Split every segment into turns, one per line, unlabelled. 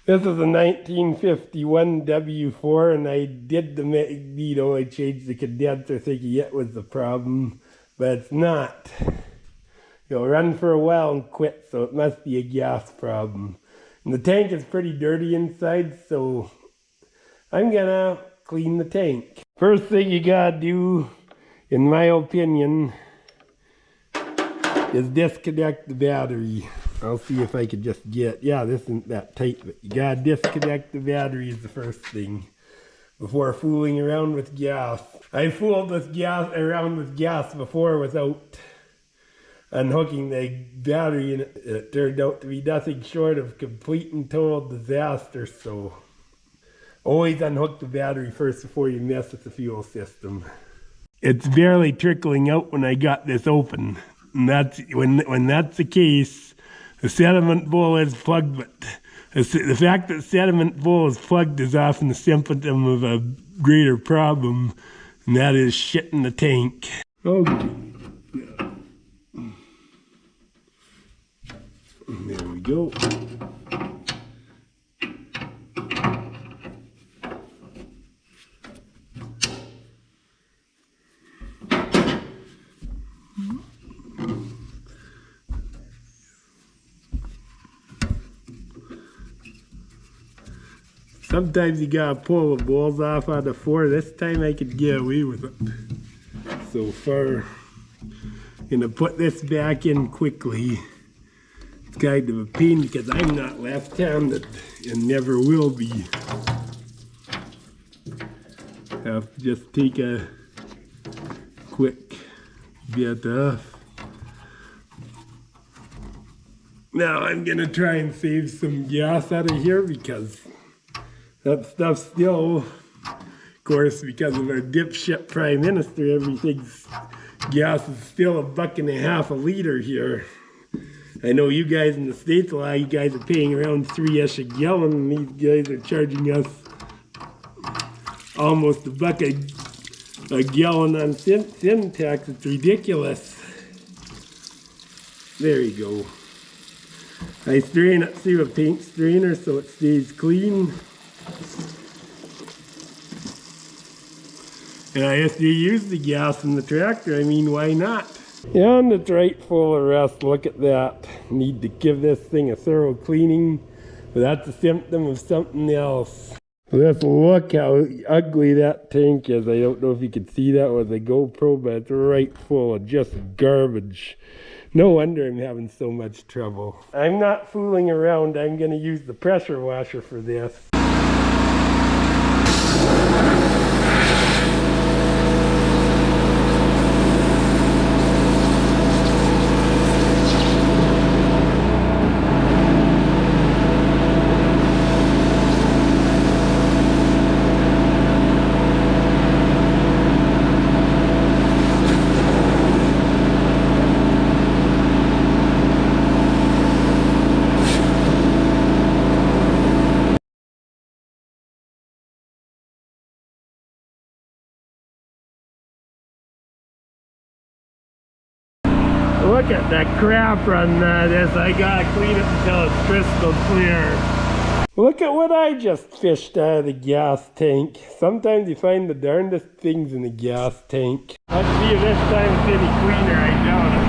This is a 1951 W4, and I did I changed the condenser thinking it was the problem, but it's not. You'll run for a while and quit, so it must be a gas problem. And the tank is pretty dirty inside, so I'm gonna clean the tank. First thing you gotta do, in my opinion, is disconnect the battery. I'll see if I can just get, yeah, this isn't that tight, but you gotta disconnect the battery is the first thing before fooling around with gas. I fooled around with gas before without unhooking the battery, and it turned out to be nothing short of complete and total disaster. So always unhook the battery first before you mess with the fuel system. It's barely trickling out when I got this open. And that's when that's the case, the sediment bowl is plugged, but the fact that the sediment bowl is plugged is often a symptom of a greater problem, and that is shit in the tank. Okay. There we go. Sometimes you gotta pull the balls off on the floor. This time I could get away with it. So far, gonna put this back in quickly. It's kind of a pain because I'm not left-handed and never will be. Have to just take a quick bit off. Now I'm gonna try and save some gas out of here because that stuff still, of course, because of our dipshit prime minister, everything's gas is still $1.50 a liter here. I know you guys in the States, a lot of you guys are paying around $3-ish a gallon, and these guys are charging us almost $1 a gallon on sin tax. It's ridiculous. There you go. I strain it through a paint strainer so it stays clean. And if you use the gas in the tractor, I mean, why not? And it's right full of rust. Look at that. Need to give this thing a thorough cleaning, but that's a symptom of something else. Let's look how ugly that tank is. I don't know if you can see that with the GoPro, but it's right full of just garbage. No wonder I'm having so much trouble. I'm not fooling around. I'm going to use the pressure washer for this. Look at that crap on this. I gotta clean it until it's crystal clear. Look at what I just fished out of the gas tank. Sometimes you find the darndest things in the gas tank. Let's see if this time it's any cleaner. I doubt it.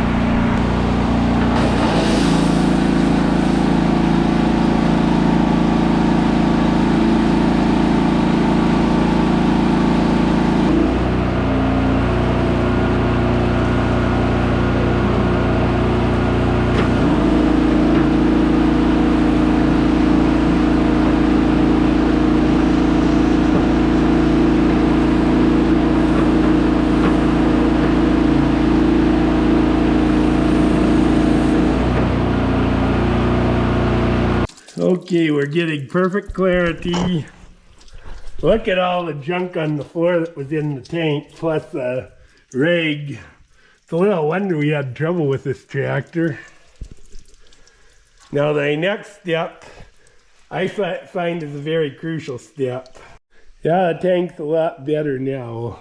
Okay, we're getting perfect clarity. Look at all the junk on the floor that was in the tank, plus the rag. It's a little wonder we had trouble with this tractor. Now the next step, I find is a very crucial step. Yeah, the tank's a lot better now.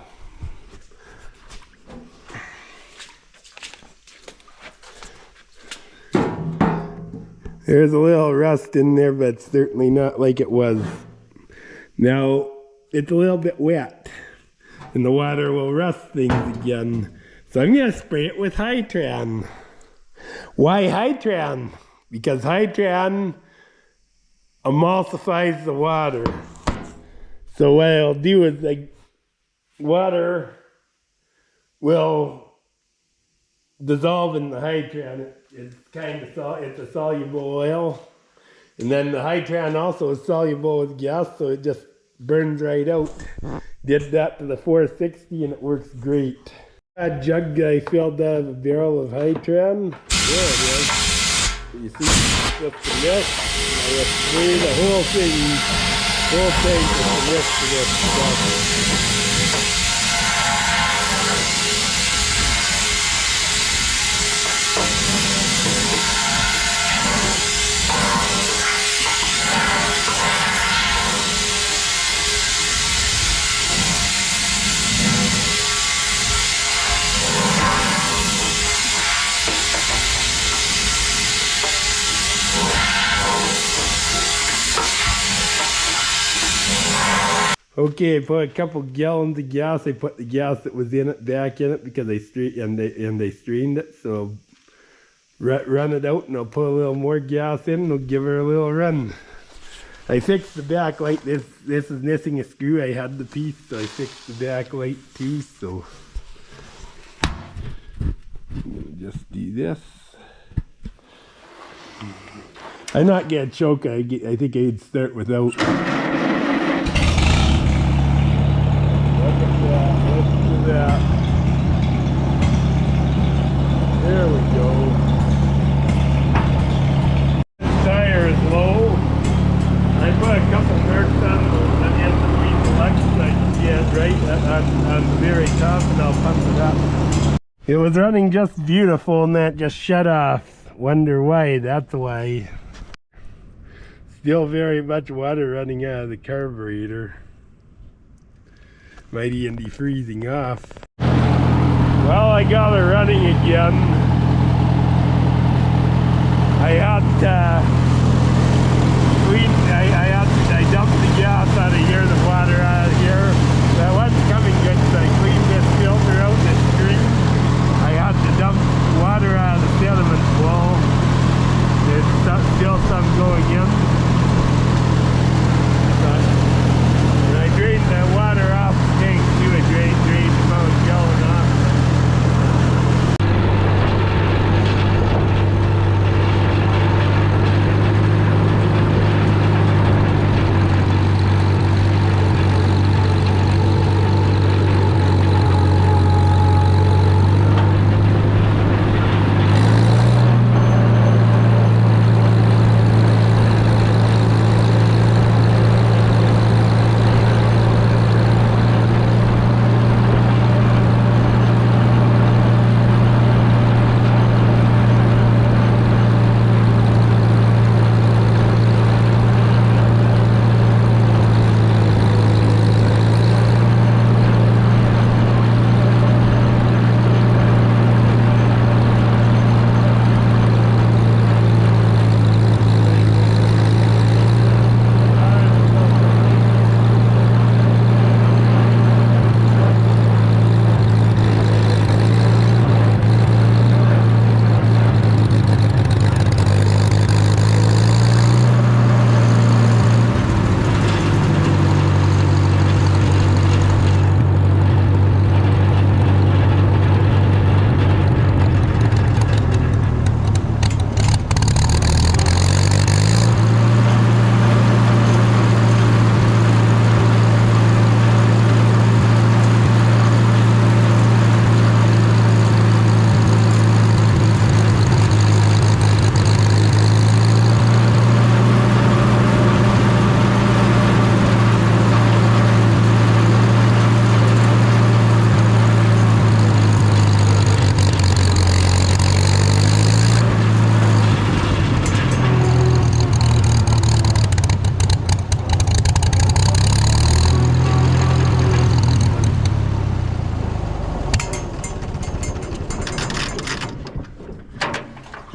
There's a little rust in there, but it's certainly not like it was. Now, it's a little bit wet, and the water will rust things again. So I'm going to spray it with Hytran. Why Hytran? Because Hytran emulsifies the water. So what I'll do is the water will dissolve in the Hytran. It's kind of it's a soluble oil. And then the Hytran also is soluble with gas, so it just burns right out. Did that to the 460 and it works great. That jug I filled out of a barrel of Hytran. There it is. You see, just the mist. I will spray the whole thing with the mist of this stuff. Okay, I put a couple gallons of gas. I put the gas that was in it back in it because they strained it. So run it out, and I'll put a little more gas in, and I'll give her a little run. I fixed the back light. This is missing a screw. I had the piece, so I fixed the back light too. So just do this. I'm not gonna choke. I think I'd start without. That. There we go. This tire is low. I put a couple nerds on the end between the lugs I can get right on the very top, and I'll pump it up. It was running just beautiful, and that just shut off. Wonder why? That's why. Still very much water running out of the carburetor. Might even be freezing off. Well, I got her running again. I dumped the gas out of here, the water out of here. That wasn't coming good, so I cleaned this filter out and this string. I had to dump water out of the sediment flow. There's still some going in. And I drained that water off the tank too. I drained the amount of gallon off.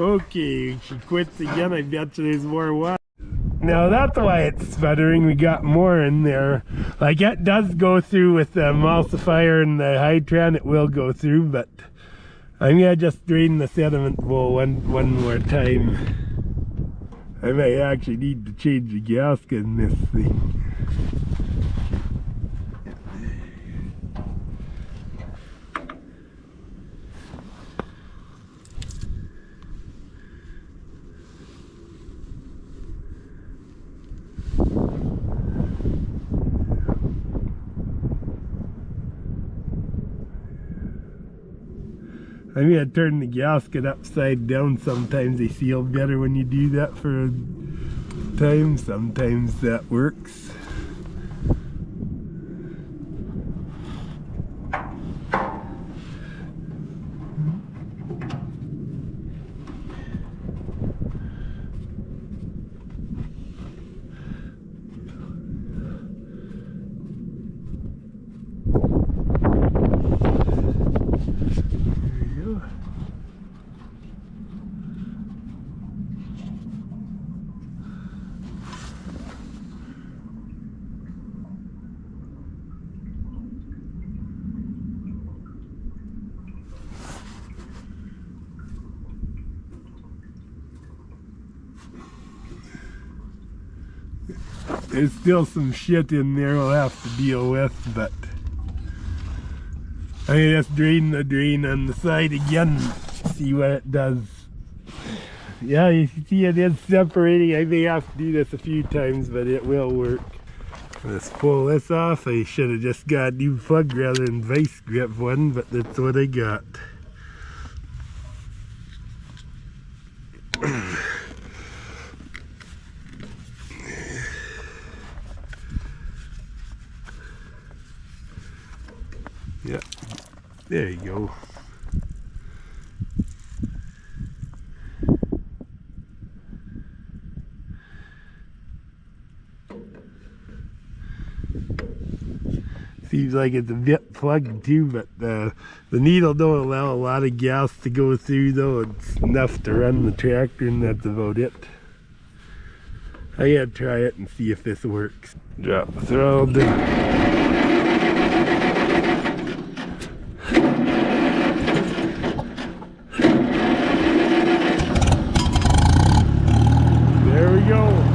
Okay, she quits again. I bet you there's more water. Now that's why it's sputtering. We got more in there. Like it does go through with the emulsifier and the hydrant. It will go through, but I'm gonna just drain the sediment bowl one more time. I might actually need to change the gasket in this thing. I'm gonna turn the gasket upside down. Sometimes they seal better when you do that for a time. Sometimes that works. There's still some shit in there we'll have to deal with, but I'm gonna just drain the drain on the side again, see what it does. Yeah, you see it is separating. I may have to do this a few times, but it will work. Let's pull this off. I should have just got a new plug rather than vice grip one, but that's what I got. Yeah, there you go. Seems like it's a bit plugged too, but the needle don't allow a lot of gas to go through though. It's enough to run the tractor and that's about it. I gotta try it and see if this works. Drop the throttle down. There we go.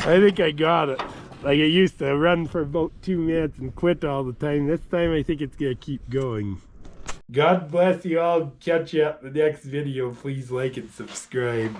I think I got it. Like it used to run for about 2 minutes and quit all the time. This time I think it's gonna keep going. God bless you all. Catch you at the next video. Please like and subscribe.